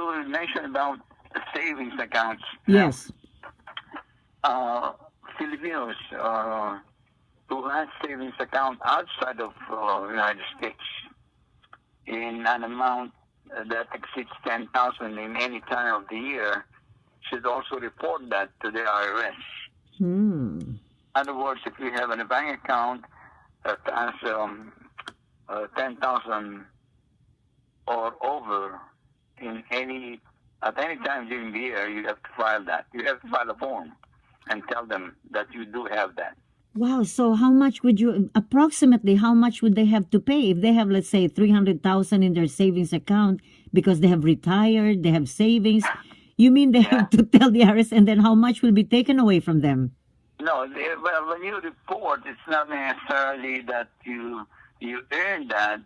you mentioned about savings accounts. Yes. Filipinos who have savings account outside of United States in an amount that exceeds 10,000 in any time of the year should also report that to the IRS. In other words, if you have a bank account that has 10,000 or over at any time during the year, you have to file that. You have to file a form and tell them that you do have that. Wow. So how much would approximately how much would they have to pay if they have, let's say, 300,000 in their savings account because they have retired, they have savings? You mean they have to tell the IRS, and then how much will be taken away from them? No, well, when you report, it's not necessarily that you earn that.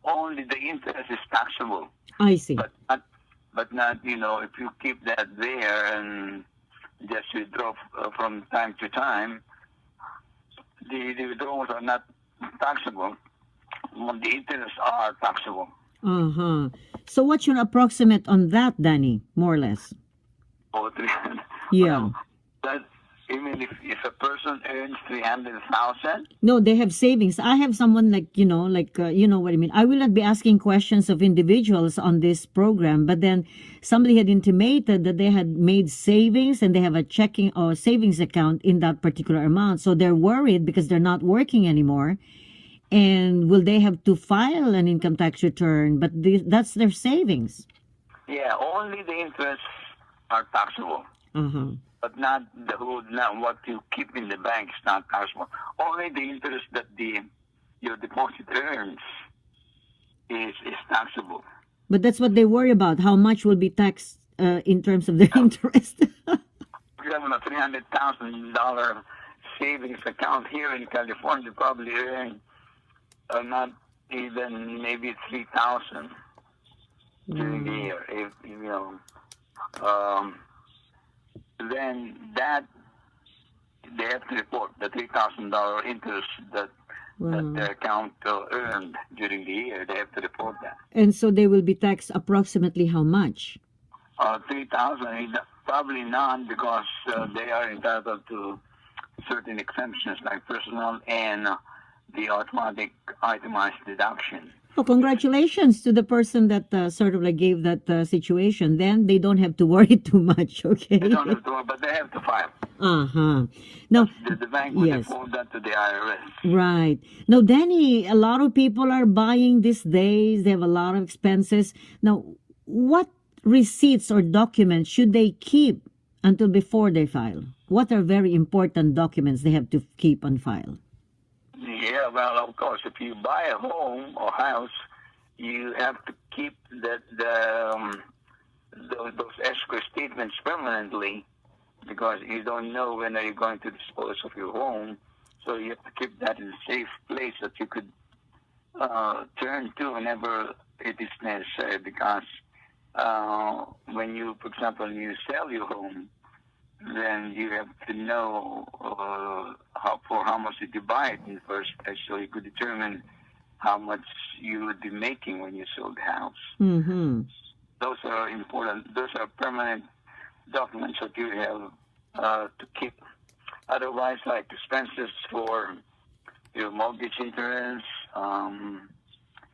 Only the interest is taxable. I see. But not, if you keep that there and just withdraw from time to time, the withdrawals are not taxable. The interests are taxable. So what's your approximate on that, Danny, more or less? Oh, 300. Yeah. Even if a person earns 300,000? No, they have savings. I have someone you know what I mean. I will not be asking questions of individuals on this program, but then somebody had intimated that they had made savings and they have a checking or savings account in that particular amount. So they're worried because they're not working anymore. And will they have to file an income tax return? But that's their savings. Yeah, only the interests are taxable. But not what you keep in the bank is not taxable. Only the interest that your deposit earns is taxable. But that's what they worry about. How much will be taxed in terms of their interest? You have a $300,000 savings account here in California. You probably earn not even maybe 3,000 during the year. If then that they have to report the $3,000 interest that the account earned during the year. They have to report that. And so they will be taxed approximately how much? 3,000. Probably none, because they are entitled to certain exemptions like personal and the automatic itemized deduction. Oh, congratulations to the person that sort of gave that situation. Then they don't have to worry too much, okay? They don't have to worry, but they have to file. Now, the bank will report that to the IRS. Right. Now, Danny, a lot of people are buying these days. They have a lot of expenses. Now, what receipts or documents should they keep until before they file? What are very important documents they have to keep on file? Yeah, well, of course, if you buy a home or house, you have to keep those escrow statements permanently, because you don't know when are you going to dispose of your home. So you have to keep that in a safe place that you could turn to whenever it is necessary. Because when you, for example, you sell your home, then you have to know for how much did you buy it in the first place, so you could determine how much you would be making when you sold the house. Those are important. Those are permanent documents that you have to keep. Otherwise, like expenses for your mortgage insurance,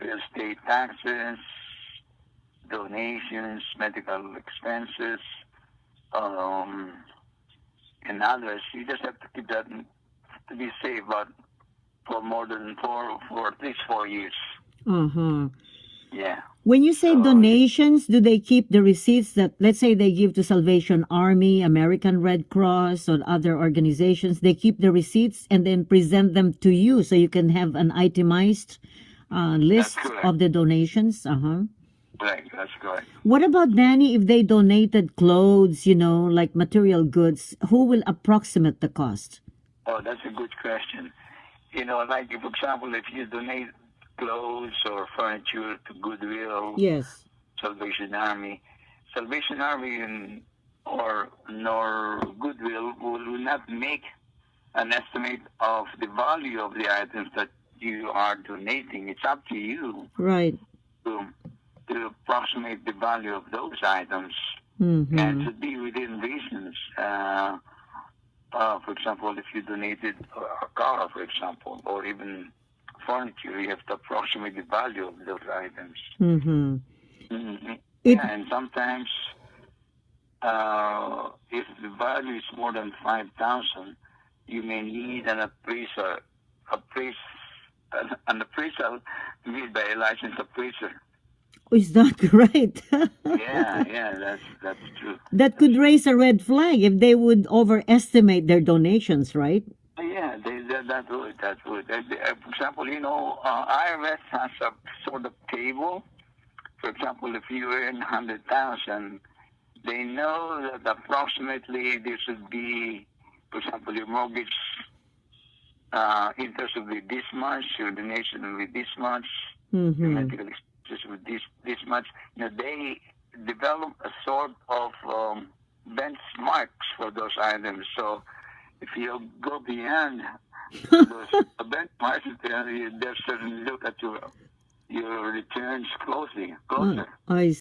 real estate taxes, donations, medical expenses, and others, you just have to keep that to be safe, but for at least 4 years. Yeah. When you say donations, do they keep the receipts that, let's say, they give to Salvation Army, American Red Cross, or other organizations? They keep the receipts and then present them to you, so you can have an itemized list of the donations. Right, that's correct. What about, Danny, if they donated clothes, like material goods, who will approximate the cost? Oh, that's a good question. Like, for example, if you donate clothes or furniture to Goodwill, yes, Salvation Army nor Goodwill will not make an estimate of the value of the items that you are donating. It's up to you. Right. to approximate the value of those items, Mm-hmm. and to be within reasons. For example, if you donated a car, for example, or even furniture, you have to approximate the value of those items. Mm-hmm. Mm-hmm. It, Yeah, and sometimes if the value is more than 5,000, you may need an appraisal made by a licensed appraiser. is that right? Yeah, that's true. That could raise a red flag if they would overestimate their donations, right? Yeah, that would. For example, IRS has a sort of table. For example, if you earn 100,000, they know that approximately there should be, for example, your mortgage interest will be this much, your donation will be this much, your Mm-hmm. medical expenses will be this much. They develop a sort of benchmarks for those items. So if you go beyond those benchmarks, they'll certainly look at your returns closer. I